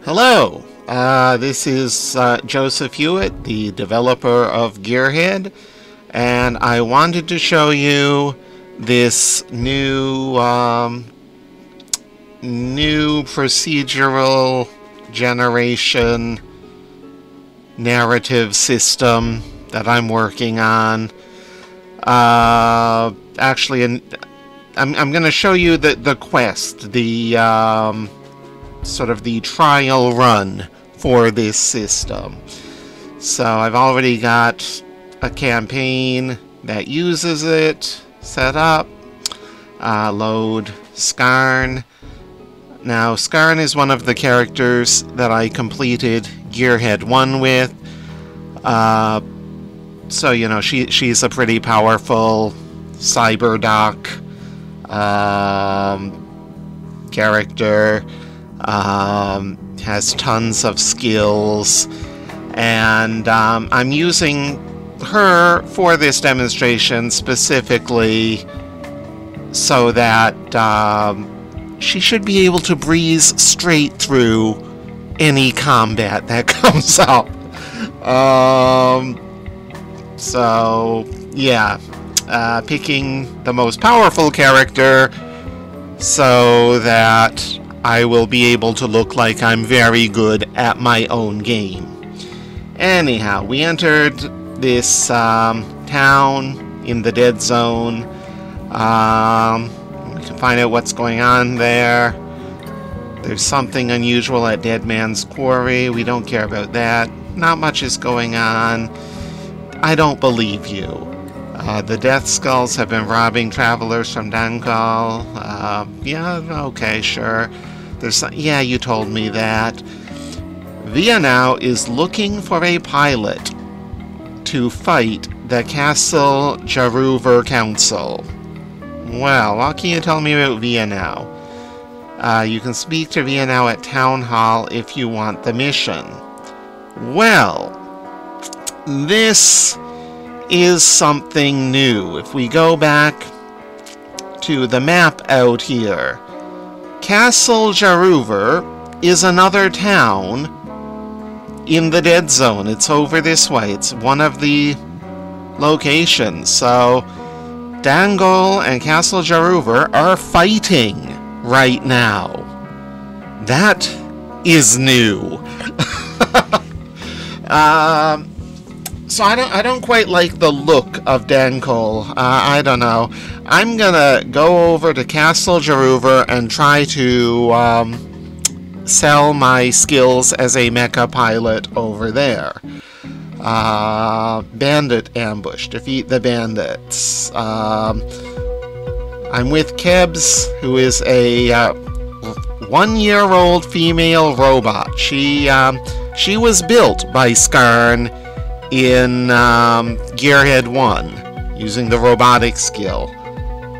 Hello, this is Joseph Hewitt, the developer of GearHead, and I wanted to show you this new procedural generation narrative system that I'm working on. Actually, I'm going to show you the quest, the sort of the trial run for this system. So I've already got a campaign that uses it set up. Load Skarn. Now Skarn is one of the characters that I completed GearHead 1 with. So you know, she's a pretty powerful cyber doc character. Has tons of skills, and I'm using her for this demonstration specifically so that she should be able to breeze straight through any combat that comes up. So yeah, picking the most powerful character so that I will be able to look like I'm very good at my own game. Anyhow, we entered this town in the dead zone. We can find out what's going on there. There's something unusual at Dead Man's Quarry. We don't care about that. Not much is going on. I don't believe you. The Death Skulls have been robbing travelers from Dankal. Yeah, okay, sure. Yeah, you told me that. Vienna is looking for a pilot to fight the Castle Jaruver Council. Well, what can you tell me about Vienna? You can speak to Vienna at Town Hall if you want the mission. Well, this is something new. If we go back to the map out here, Castle Jaruver is another town in the dead zone. It's over this way. It's one of the locations. So Dangol and Castle Jaruver are fighting right now. That is new. So I don't quite like the look of Dangol. I don't know. I'm gonna go over to Castle Jaruver and try to sell my skills as a mecha pilot over there. Bandit ambush. Defeat the bandits. I'm with Kebs, who is a 1-year-old female robot. She was built by Skarn in GearHead 1 using the robotic skill,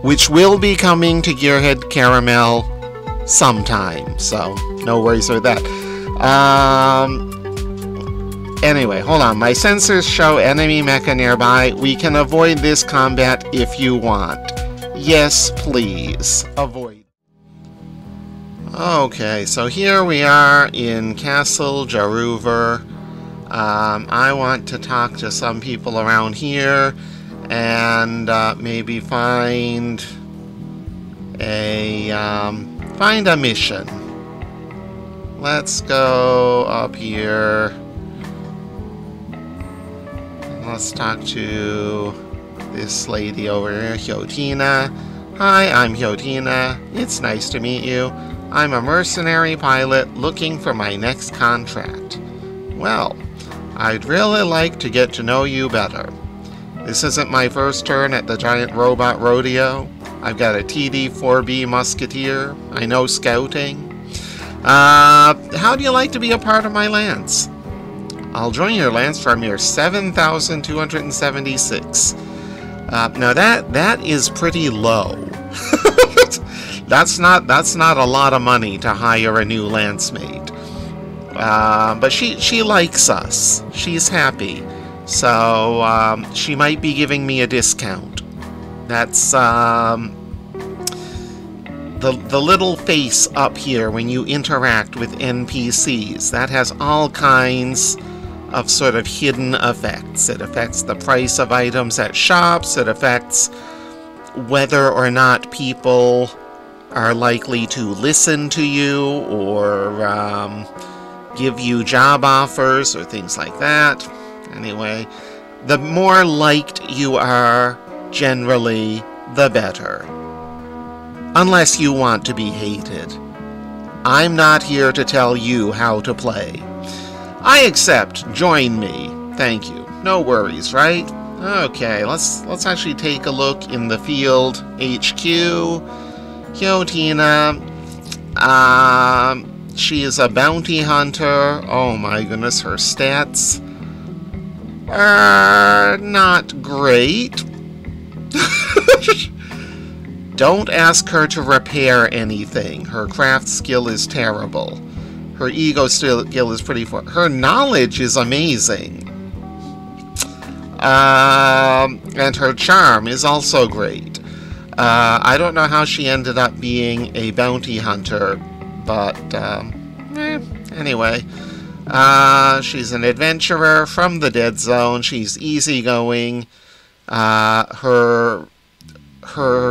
which will be coming to GearHead Caramel sometime, so no worries with that. Anyway, hold on. My sensors show enemy mecha nearby. We can avoid this combat if you want. Yes, please. Avoid. Okay, so here we are in Castle Jaruver. I want to talk to some people around here and maybe find a mission. Let's go up here. Let's talk to this lady over here, Hyotina. Hi, I'm Hyotina. It's nice to meet you. I'm a mercenary pilot looking for my next contract. Well, I'd really like to get to know you better. This isn't my first turn at the giant robot rodeo. I've got a TD-4B musketeer. I know scouting. How do you like to be a part of my lance? I'll join your lance from your 7,276. Now that is pretty low. That's not a lot of money to hire a new lance mate. But she likes us. She's happy. So she might be giving me a discount. That's the little face up here when you interact with NPCs. That has all kinds of sort of hidden effects. It affects the price of items at shops. It affects whether or not people are likely to listen to you or give you job offers or things like that. Anyway, the more liked you are, generally, the better. Unless you want to be hated. I'm not here to tell you how to play. I accept. Join me. Thank you. No worries, right? Okay, let's actually take a look in the field HQ. Hyotina, she is a bounty hunter. Oh my goodness, her stats are not great. Don't ask her to repair anything. Her craft skill is terrible. Her ego skill is pretty far. Her knowledge is amazing. And her charm is also great. I don't know how she ended up being a bounty hunter, but anyway. She's an adventurer from the Dead Zone. She's easygoing. Her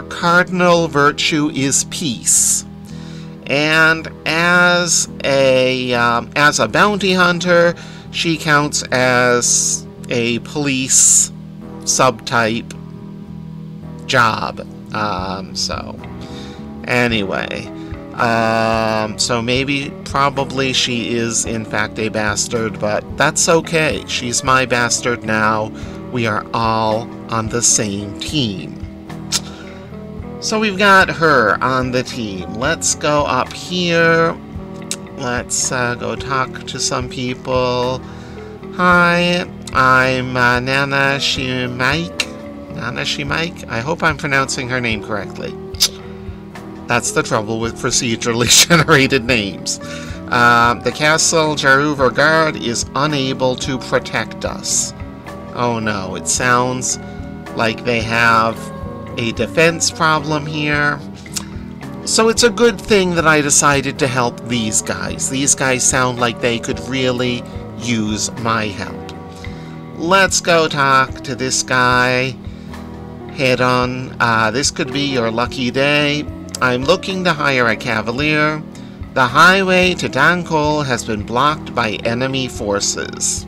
cardinal virtue is peace. And as a bounty hunter, she counts as a police subtype job. So anyway, so probably she is in fact a bastard, but that's okay. She's my bastard now. We are all on the same team. So we've got her on the team. Let's go up here. Let's go talk to some people. Hi, I'm Nana Shimaik. Nana Shimaik? I hope I'm pronouncing her name correctly. That's the trouble with procedurally generated names. The Castle Jaruver Guard is unable to protect us. Oh no, it sounds like they have a defense problem here. So it's a good thing that I decided to help these guys. These guys sound like they could really use my help. Let's go talk to this guy. Head on. This could be your lucky day. I'm looking to hire a cavalier. The highway to Dankol has been blocked by enemy forces.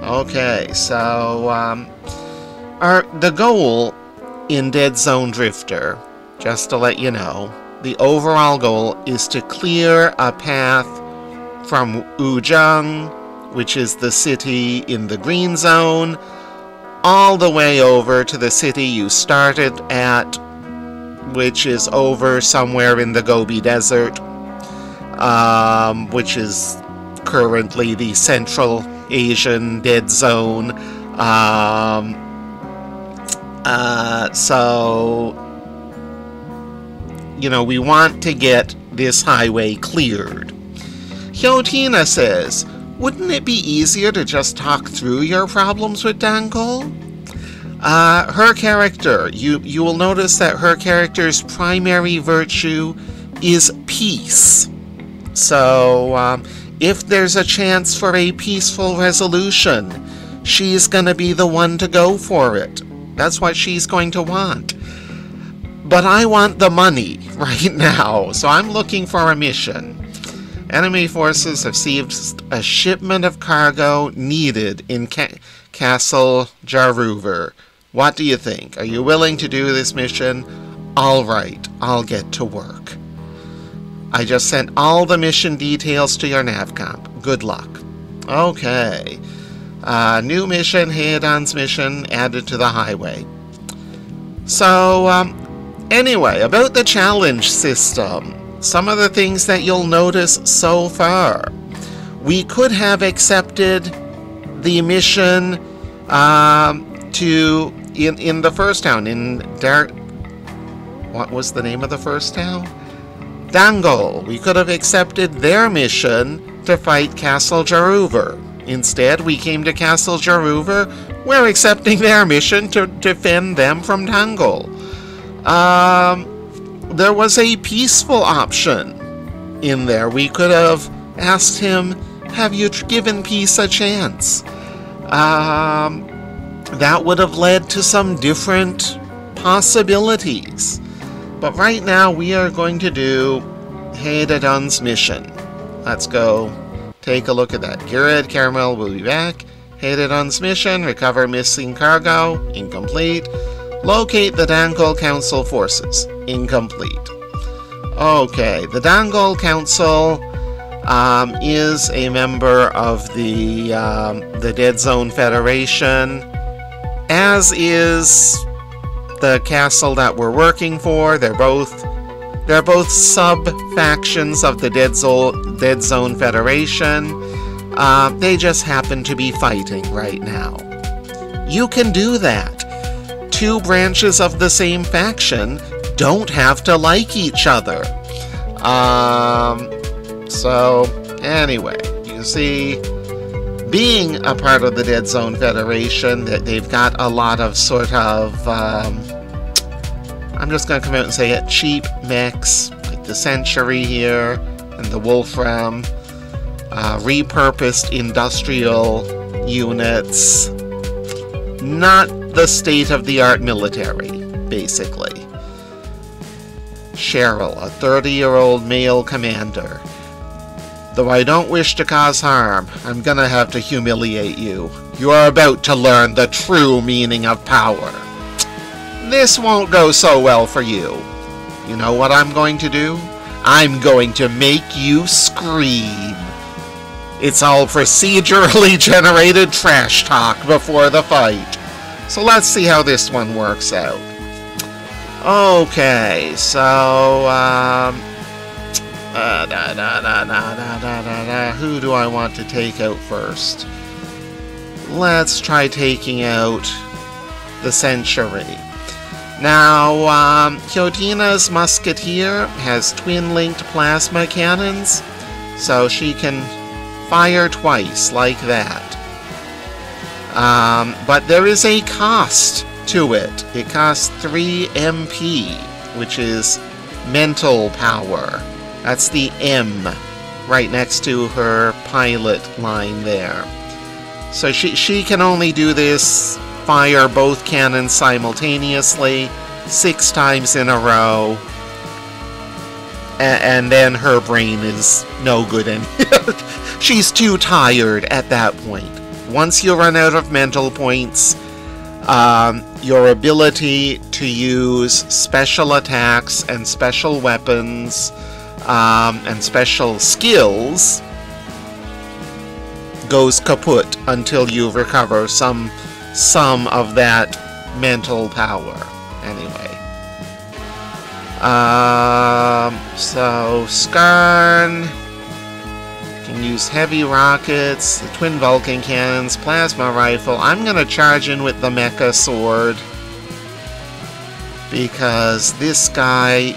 Okay, so the goal in Dead Zone Drifter, just to let you know, the overall goal is to clear a path from Wuzheng, which is the city in the green zone, all the way over to the city you started at, which is over somewhere in the Gobi Desert, which is currently the Central Asian Dead Zone. So, you know, we want to get this highway cleared. Hyotina says, wouldn't it be easier to just talk through your problems with Dankol? Her character, you will notice that her character's primary virtue is peace. So, if there's a chance for a peaceful resolution, she's gonna be the one to go for it. That's what she's going to want. But I want the money right now, so I'm looking for a mission. Enemy forces have seized a shipment of cargo needed in Castle Jaruver. What do you think? Are you willing to do this mission? All right, I'll get to work. I just sent all the mission details to your navcomp. Good luck. Okay. New mission, Heidan's mission, added to the highway. So, anyway, about the challenge system. Some of the things that you'll notice so far. We could have accepted the mission in the first town, what was the name of the first town? Dankol. We could have accepted their mission to fight Castle Jaruver. Instead, we came to Castle Jaruver. We're accepting their mission to defend them from Dankol. there was a peaceful option in there. We could have asked him, have you given peace a chance? That would have led to some different possibilities. But right now we are going to do Haydadun's mission. Let's go take a look at that. GearHead Caramel will be back. Haydadun's mission, recover missing cargo, incomplete. Locate the Dangol Council forces, incomplete. Okay, the Dangol Council is a member of the Dead Zone Federation, as is the castle that we're working for. They're both sub-factions of the Dead Zone Federation. They just happen to be fighting right now. You can do that. Two branches of the same faction don't have to like each other. So, anyway, you see, being a part of the Dead Zone Federation, that they've got a lot of sort of, I'm just going to come out and say it, cheap mechs, like the Century here, and the Wolfram, repurposed industrial units, not the state-of-the-art military, basically. Cheryl, a 30-year-old male commander. Though I don't wish to cause harm, I'm gonna have to humiliate you. You are about to learn the true meaning of power. This won't go so well for you. You know what I'm going to do? I'm going to make you scream. It's all procedurally generated trash talk before the fight. So let's see how this one works out. Okay, so, who do I want to take out first? Let's try taking out the Century. Now, Kyotina's Musketeer has twin-linked plasma cannons, so she can fire twice, like that. But there is a cost to it. It costs 3 MP, which is mental power. That's the M right next to her pilot line there. So she can only do this, fire both cannons simultaneously, 6 times in a row, and then her brain is no good anymore. She's too tired at that point. Once you run out of mental points, your ability to use special attacks and special weapons and special skills goes kaput until you recover some of that mental power. Anyway. So Skarn can use heavy rockets, the twin Vulcan cannons, plasma rifle. I'm gonna charge in with the mecha sword because this guy,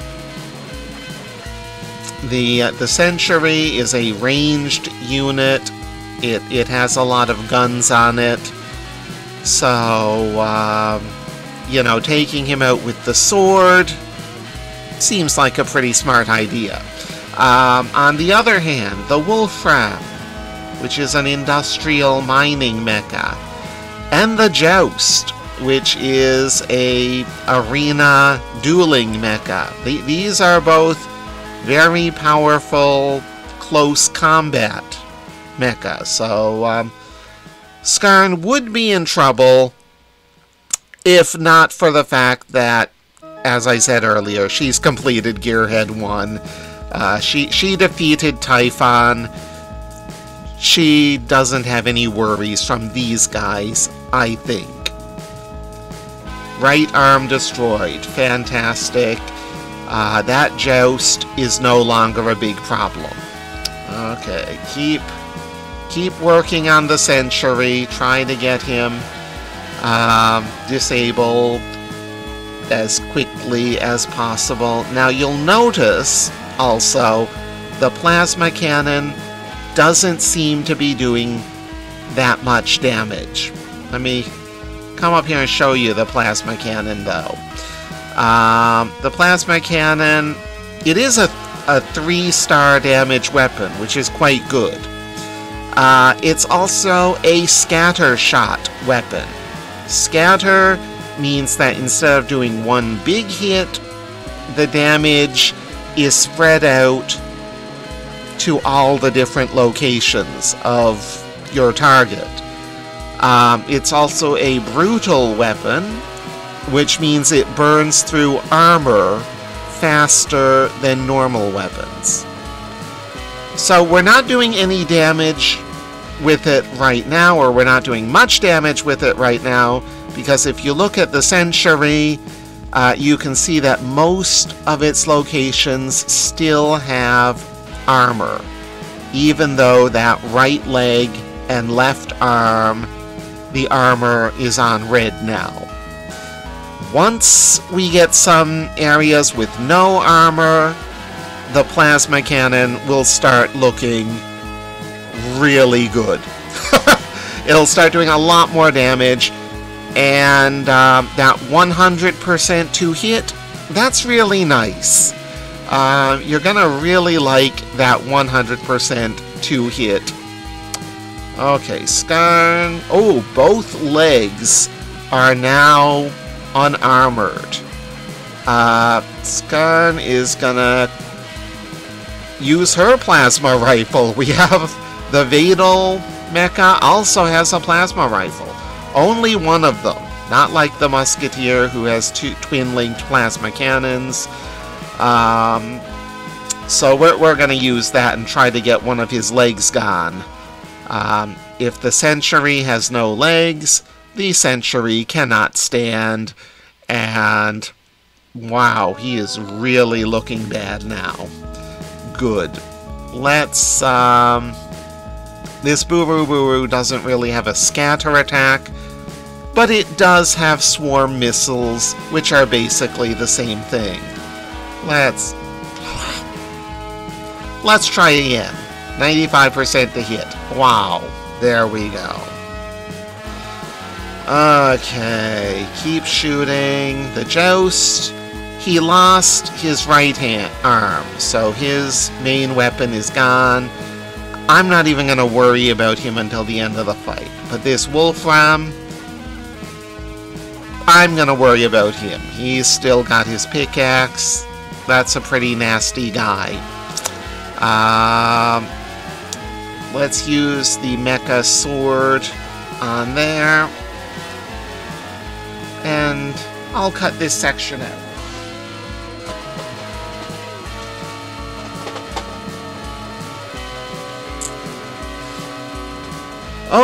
the Century, is a ranged unit. It has a lot of guns on it, so you know, taking him out with the sword seems like a pretty smart idea. On the other hand, the Wolfram, which is an industrial mining mecha, and the Joust, which is a arena dueling mecha. These are both very powerful close combat mecha. So Skarn would be in trouble if not for the fact that, as I said earlier, she's completed GearHead 1. She defeated Typhon. She doesn't have any worries from these guys, I think. Right arm destroyed. Fantastic. That Joust is no longer a big problem. Okay, keep working on the Century. Try to get him disabled as quickly as possible. Now you'll notice also the plasma cannon doesn't seem to be doing that much damage. Let me come up here and show you the plasma cannon though. The plasma cannon, it is a 3-star damage weapon, which is quite good. It's also a scatter shot weapon. Scatter means that instead of doing one big hit, the damage is spread out to all the different locations of your target. It's also a brutal weapon, which means it burns through armor faster than normal weapons. So we're not doing any damage with it right now, or we're not doing much damage with it right now, because if you look at the Century, you can see that most of its locations still have armor, even though that right leg and left arm, the armor is on red now. Once we get some areas with no armor, the plasma cannon will start looking really good. It'll start doing a lot more damage, and that 100% to hit, that's really nice. You're gonna really like that 100% to hit. Okay, Skarn. Oh, both legs are now unarmored. Skarn is gonna use her plasma rifle. We have the Vadal mecha also has a plasma rifle. Only one of them. Not like the Musketeer, who has two twin-linked plasma cannons. So we're gonna use that and try to get one of his legs gone. If the Century has no legs, the Century cannot stand, and wow, he is really looking bad now. Good. Let's, this Buru doesn't really have a scatter attack, but it does have swarm missiles, which are basically the same thing. Let's try again. 95% to hit. Wow. There we go. Okay, keep shooting. The Joust, he lost his right arm, so his main weapon is gone. I'm not even going to worry about him until the end of the fight. But this Wolfram, I'm going to worry about him. He's still got his pickaxe. That's a pretty nasty guy. Let's use the mecha sword on there. And I'll cut this section out.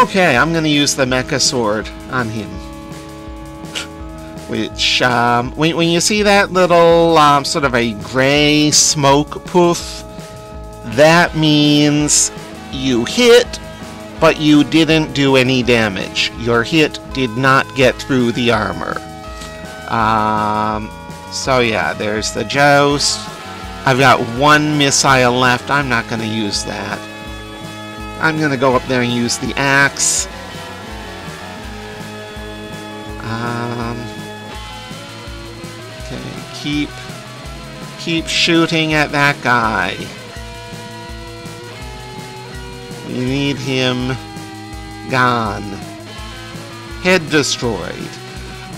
Okay, I'm going to use the mecha sword on him. Which, when you see that little sort of a gray smoke poof, that means you hit, but you didn't do any damage. Your hit did not get through the armor. So yeah, there's the Joust. I've got one missile left. I'm not going to use that. I'm going to go up there and use the axe. Okay, keep shooting at that guy. We need him gone. Head destroyed.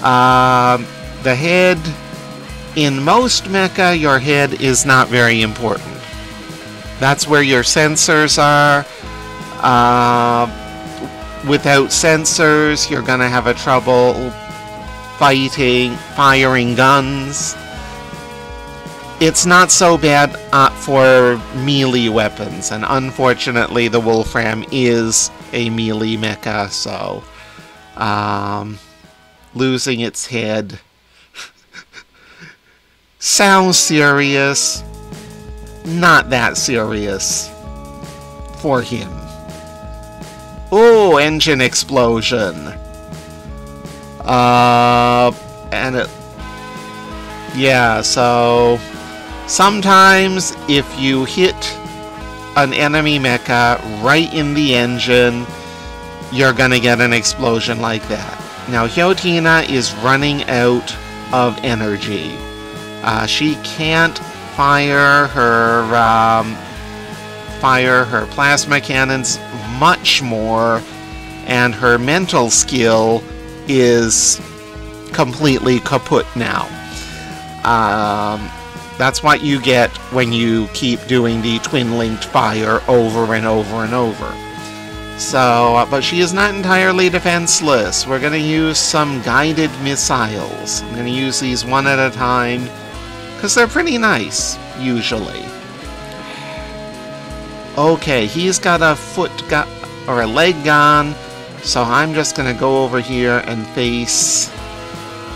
The head, in most mecha, your head is not very important. That's where your sensors are. Without sensors, you're gonna have a trouble firing guns. It's not so bad for melee weapons, and unfortunately the Wolfram is a melee mecha, so losing its head sounds serious. Not that serious for him. Oh, engine explosion. And it... yeah, so... sometimes, if you hit an enemy mecha right in the engine, you're gonna get an explosion like that. Now, Hyotina is running out of energy. She can't fire her plasma cannons much more, and her mental skill is completely kaput now. That's what you get when you keep doing the twin-linked fire over and over and over. So, but she is not entirely defenseless. We're going to use some guided missiles. I'm going to use these one at a time, because they're pretty nice, usually. Okay, he's got a or a leg gun, so I'm just going to go over here and face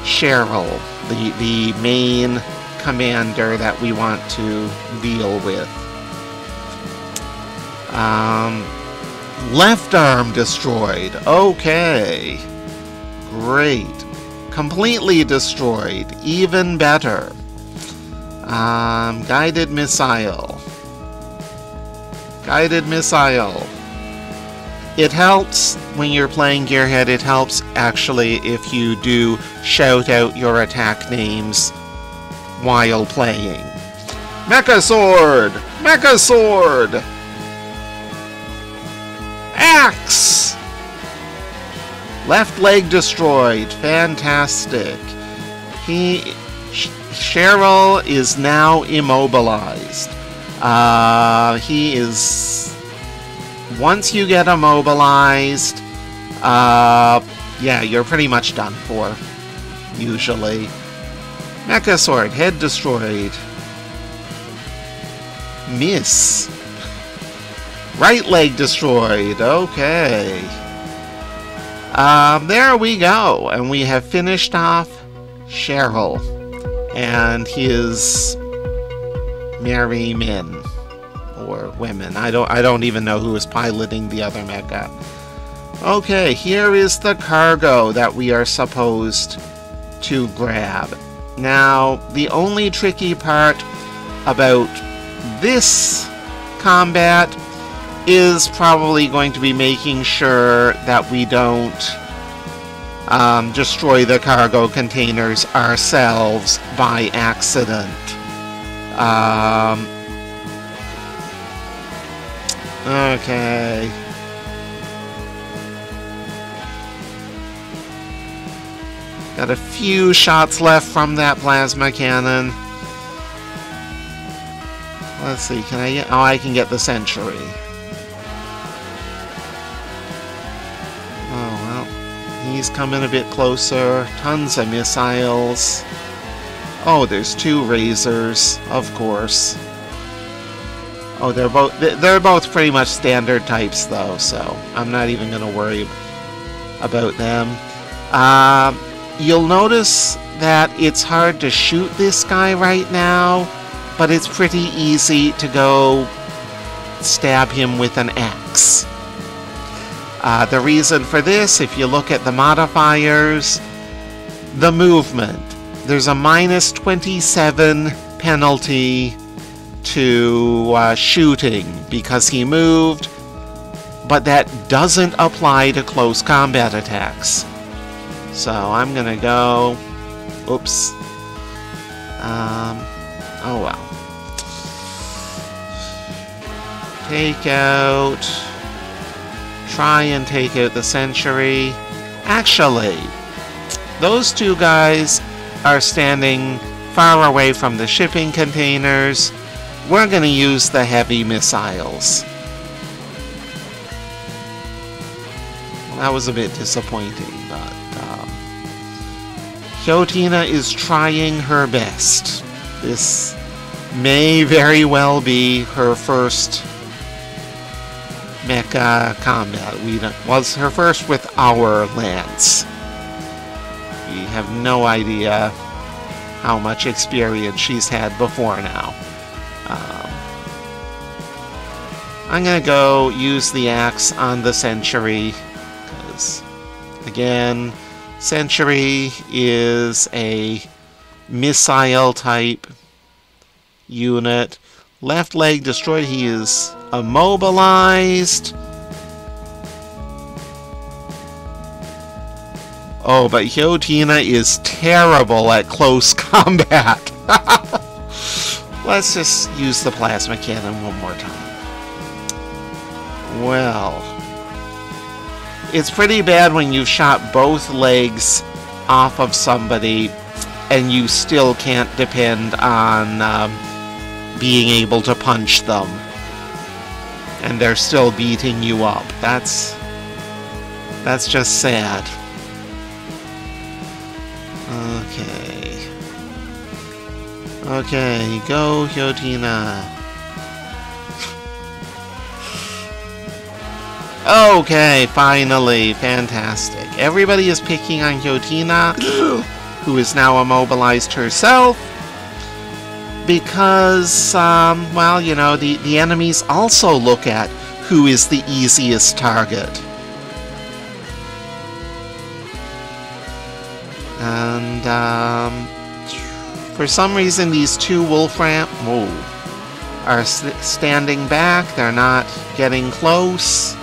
Cheryl, the main commander that we want to deal with. Left arm destroyed. Okay. Great. Completely destroyed. Even better. Guided missile. Guided missile. It helps when you're playing Gearhead. It helps actually if you do shout out your attack names while playing. Mecha Sword! Mecha Sword! Axe! Left leg destroyed. Fantastic. Cheryl is now immobilized. He is... Once you get immobilized, yeah, you're pretty much done for, usually. Mecha Sword, head destroyed. Miss. Right leg destroyed. Okay. There we go. And we have finished off Cheryl and his merry men. Or women. I don't even know who is piloting the other mecha. Okay, here is the cargo that we are supposed to grab. Now, the only tricky part about this combat is probably going to be making sure that we don't destroy the cargo containers ourselves by accident. Okay. Got a few shots left from that plasma cannon. Let's see, can I get... Oh, I can get the Century. Oh, well. He's coming a bit closer. Tons of missiles. Oh, there's two Razors, of course. Oh, they're both pretty much standard types, though, so I'm not even going to worry about them. You'll notice that it's hard to shoot this guy right now, but it's pretty easy to go stab him with an axe. The reason for this, if you look at the modifiers, the movement. There's a minus 27 penalty to shooting because he moved, but that doesn't apply to close combat attacks. So I'm gonna go... Oops. Oh well. Take out... Try and take out the Century. Actually, those two guys are standing far away from the shipping containers. We're gonna use the heavy missiles. Well, that was a bit disappointing, but... Hyotina is trying her best. This may very well be her first mecha combat. Was her first with our Lance. We have no idea how much experience she's had before now. I'm gonna go use the axe on the Century, because, again, Century is a missile type unit. Left leg destroyed. He is immobilized. Oh, but Hyotina is terrible at close combat. Let's just use the plasma cannon one more time. Well, it's pretty bad when you've shot both legs off of somebody and you still can't depend on being able to punch them. And they're still beating you up. That's just sad. Okay. Okay, go, Yotina. Okay, finally. Fantastic. Everybody is picking on Yotina, who is now immobilized herself. Because, well, you know, the enemies also look at who is the easiest target. And, for some reason, these two Wolfram are standing back. They're not getting close.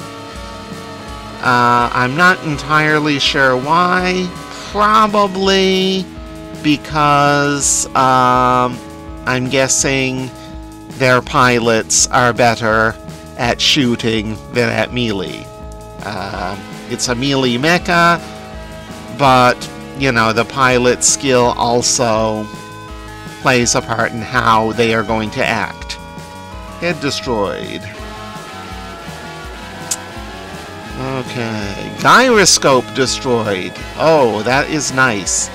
I'm not entirely sure why. Probably because, I'm guessing their pilots are better at shooting than at melee. It's a melee mecha, but, you know, the pilot skill also plays a part in how they are going to act. Head destroyed. Okay. Gyroscope destroyed. Oh, that is nice.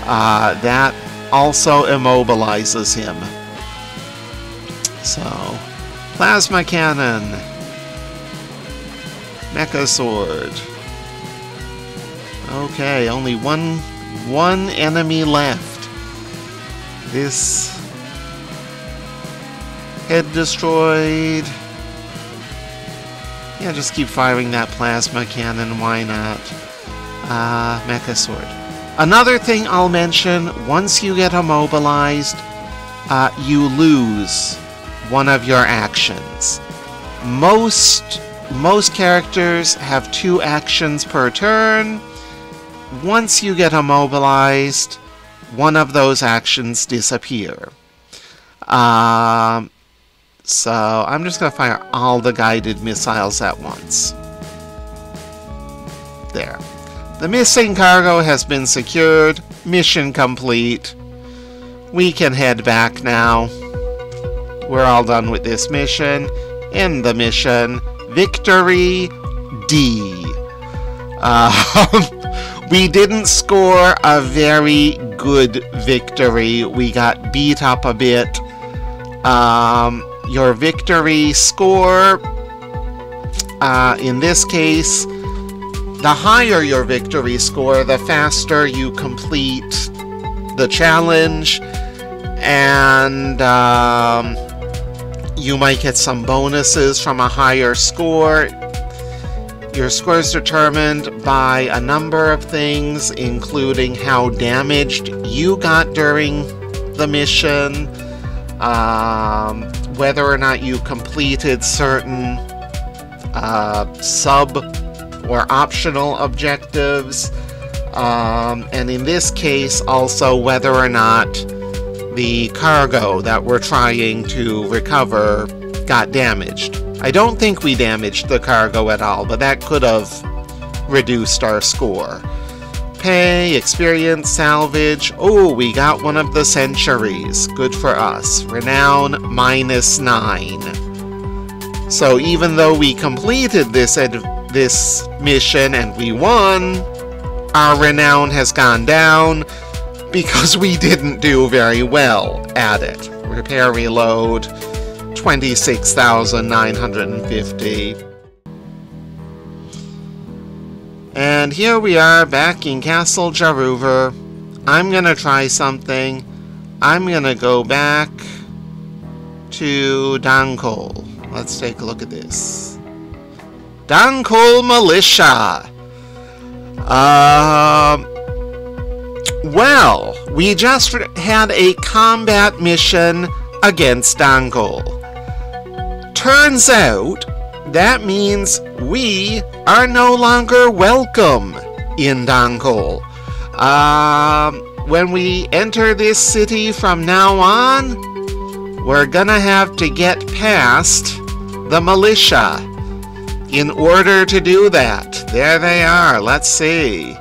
That also immobilizes him. So, plasma cannon. Mecha sword. Okay, only one enemy left. This head destroyed. Yeah, just keep firing that plasma cannon, why not? Mecha sword. Another thing I'll mention, once you get immobilized, you lose one of your actions. Most characters have 2 actions per turn. Once you get immobilized, one of those actions disappear. So I'm just going to fire all the guided missiles at once. There. The missing cargo has been secured. Mission complete. We can head back now. We're all done with this mission. End the mission. Victory D. We didn't score a very good victory. We got beat up a bit. Your victory score, in this case, the higher your victory score, the faster you complete the challenge, and you might get some bonuses from a higher score. Your score is determined by a number of things, including how damaged you got during the mission, whether or not you completed certain sub or optional objectives, and in this case also whether or not the cargo that we're trying to recover got damaged. I don't think we damaged the cargo at all, but that could have reduced our score. Pay, experience, salvage. Oh, we got one of the centuries. Good for us. Renown, -9. So even though we completed this mission and we won, our renown has gone down because we didn't do very well at it. Repair, reload, 26,950. And here we are back in Castle Jaruver. I'm gonna try something. I'm gonna go back to Dankol. Let's take a look at this. Dankol Militia. Well, we just had a combat mission against Dankol. Turns out that means we are no longer welcome in Dankol. when we enter this city from now on, we're gonna have to get past the militia. In order to do that, there they are. Let's see.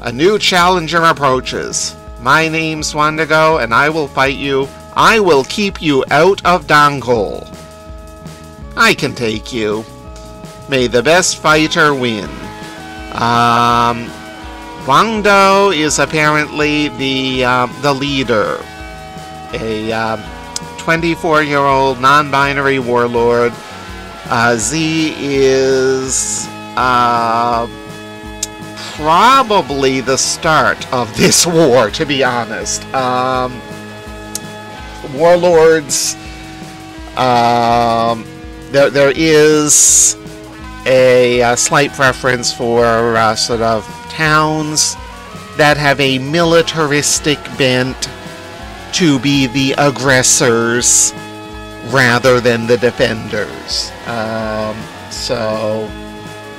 A new challenger approaches. My name's Wendigo, and I will fight you. I will keep you out of Dangol. I can take you. May the best fighter win. Wangdo is apparently the leader. A 24-year-old non-binary warlord. Z is probably the start of this war, to be honest. Warlords, there is a slight preference for sort of towns that have a militaristic bent to be the aggressors rather than the defenders. So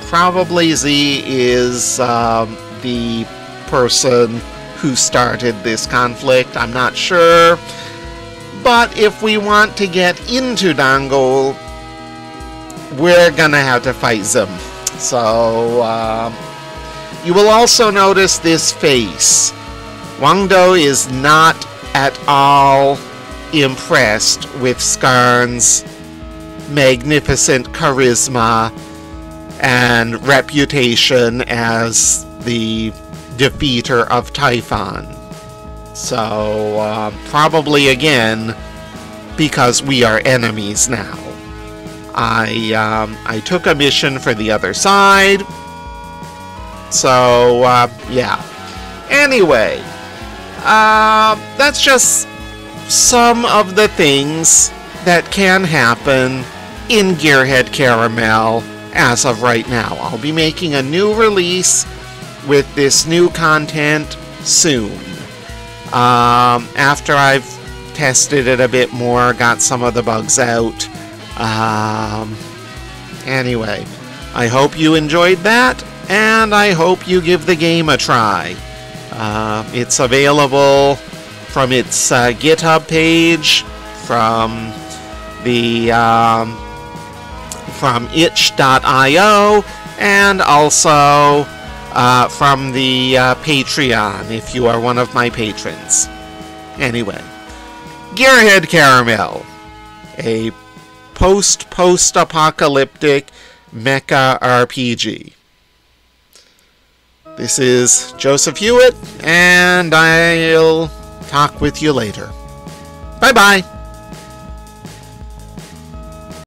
probably Z is the person who started this conflict. I'm not sure. But if we want to get into Dangol, we're gonna have to fight them. So you will also notice this face. Wangdo is not at all impressed with Skarn's magnificent charisma and reputation as the defeater of Typhon. So probably again because we are enemies now. I took a mission for the other side. So yeah. Anyway, that's just some of the things that can happen in GearHead Caramel as of right now. I'll be making a new release with this new content soon. After I've tested it a bit more, got some of the bugs out. Anyway, I hope you enjoyed that, and I hope you give the game a try. It's available from its GitHub page, from the from itch.io, and also from the Patreon if you are one of my patrons. Anyway, GearHead Caramel, a post-apocalyptic mecha RPG. This is Joseph Hewitt, and I'll talk with you later. Bye-bye.